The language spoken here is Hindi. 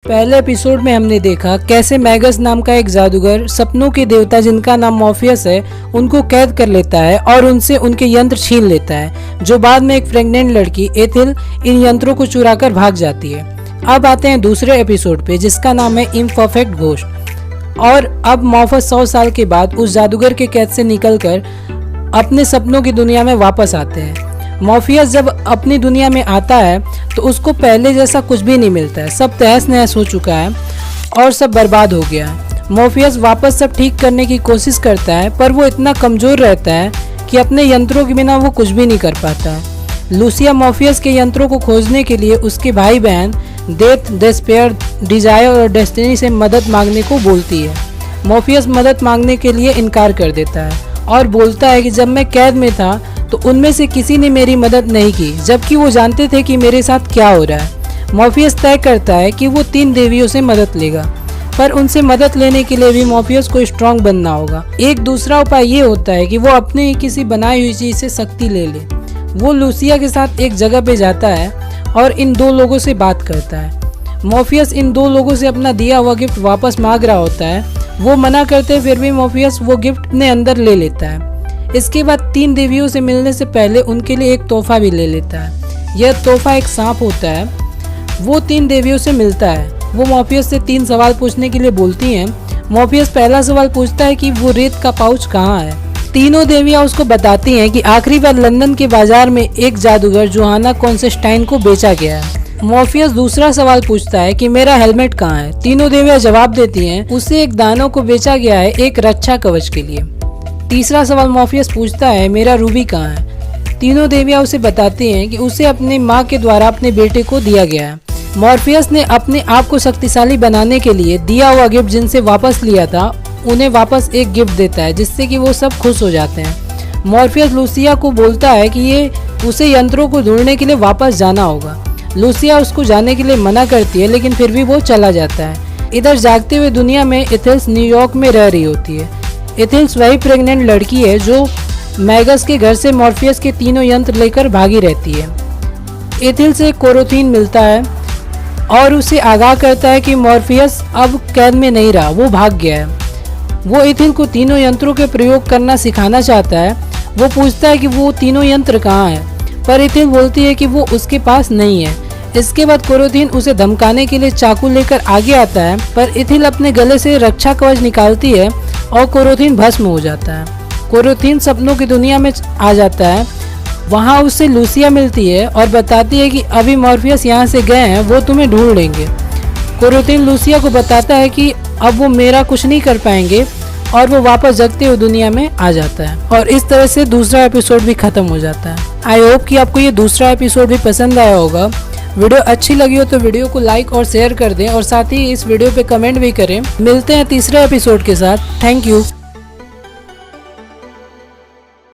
पहले एपिसोड में हमने देखा कैसे मैगस नाम का एक जादूगर सपनों के देवता जिनका नाम मॉर्फियस है उनको कैद कर लेता है और उनसे उनके यंत्र छीन लेता है, जो बाद में एक प्रेग्नेंट लड़की एथिल इन यंत्रों को चुराकर भाग जाती है। अब आते हैं दूसरे एपिसोड पे जिसका नाम है इम्परफेक्ट घोस्ट। और अब मॉर्फस 100 साल के बाद उस जादूगर के कैद से निकलकर अपने सपनों की दुनिया में वापस आते हैं। मॉर्फियस जब अपनी दुनिया में आता है तो उसको पहले जैसा कुछ भी नहीं मिलता है, सब तहस नहस हो चुका है और सब बर्बाद हो गया है। मॉर्फियस वापस सब ठीक करने की कोशिश करता है पर वो इतना कमज़ोर रहता है कि अपने यंत्रों के बिना वो कुछ भी नहीं कर पाता है। लूसिया मॉर्फियस के यंत्रों को खोजने के लिए उसके भाई बहन डेथ, डेस्पेयर, डिजायर और डेस्टिनी से मदद मांगने को बोलती है। मॉर्फियस मदद मांगने के लिए इनकार कर देता है और बोलता है कि जब मैं कैद में था तो उनमें से किसी ने मेरी मदद नहीं की, जबकि वो जानते थे कि मेरे साथ क्या हो रहा है। मॉर्फियस तय करता है कि वो 3 देवियों से मदद लेगा, पर उनसे मदद लेने के लिए भी मॉर्फियस को स्ट्रांग बनना होगा। एक दूसरा उपाय ये होता है कि वो अपने किसी बनाई हुई चीज से शक्ति ले ले। वो लूसिया के साथ एक जगह पे जाता है और इन 2 लोगों से बात करता है। मॉर्फियस इन 2 लोगों से अपना दिया हुआ गिफ्ट वापस मांग रहा होता है, वो मना करते हैं, फिर भी मॉर्फियस वो गिफ्ट अपने अंदर ले लेता है। इसके बाद 3 देवियों से मिलने से पहले उनके लिए एक तोहफा भी ले लेता है। यह तोहफा एक सांप होता है। वो 3 देवियों से मिलता है। वो मॉर्फियस से 3 सवाल पूछने के लिए बोलती हैं। मॉर्फियस पहला सवाल पूछता है कि वो रेत का पाउच कहाँ है। तीनों देवियां उसको बताती हैं कि आखिरी बार लंदन के बाजार में एक जादूगर जोहाना कॉन्स्टेंटाइन को बेचा गया है। मॉर्फियस दूसरा सवाल पूछता है कि मेरा हेलमेट कहाँ है। तीनों देवियां जवाब देती हैं उसे एक दानव को बेचा गया है एक रक्षा कवच के लिए। तीसरा सवाल मॉर्फियस पूछता है मेरा रूबी कहाँ है। तीनों देवियां उसे बताती हैं कि उसे अपनी माँ के द्वारा अपने बेटे को दिया गया है। मॉर्फियस ने अपने आप को शक्तिशाली बनाने के लिए दिया हुआ गिफ्ट जिनसे वापस लिया था उन्हें वापस एक गिफ्ट देता है, जिससे कि वो सब खुश हो जाते हैं। मॉर्फियस लूसिया को बोलता है कि ये उसे यंत्रों को ढूंढने के लिए वापस जाना होगा। लूसिया उसको जाने के लिए मना करती है, लेकिन फिर भी वो चला जाता है। इधर जागते हुए दुनिया में एथिल्स न्यूयॉर्क में रह रही होती है। एथिल्स वही प्रेग्नेंट लड़की है जो मैगस के घर से मॉर्फियस के तीनों यंत्र लेकर भागी रहती है। एथिल्स से कोरोथीन मिलता है और उसे आगाह करता है कि मॉर्फियस अब कैद में नहीं रहा, वो भाग गया है। वो एथिल को तीनों यंत्रों के प्रयोग करना सिखाना चाहता है। वो पूछता है कि वो तीनों यंत्र कहाँ हैं, पर एथिल बोलती है कि वो उसके पास नहीं है। इसके बाद कोरोथीन उसे धमकाने के लिए चाकू लेकर आगे आता है, पर एथिल अपने गले से रक्षा कवच निकालती है और कोरोथीन भस्म हो जाता है। कोरोथीन सपनों की दुनिया में आ जाता है। वहाँ उससे लूसिया मिलती है और बताती है कि अभी मॉर्फियस यहाँ से गए हैं, वो तुम्हें ढूंढ लेंगे। कोरोथीन लूसिया को बताता है कि अब वो मेरा कुछ नहीं कर पाएंगे और वो वापस जगते हुए दुनिया में आ जाता है। और इस तरह से दूसरा एपिसोड भी खत्म हो जाता है। आई होप कि आपको ये दूसरा एपिसोड भी पसंद आया होगा। वीडियो अच्छी लगी हो तो वीडियो को लाइक और शेयर कर दें और साथ ही इस वीडियो पे कमेंट भी करें। मिलते हैं तीसरे एपिसोड के साथ। Thank you.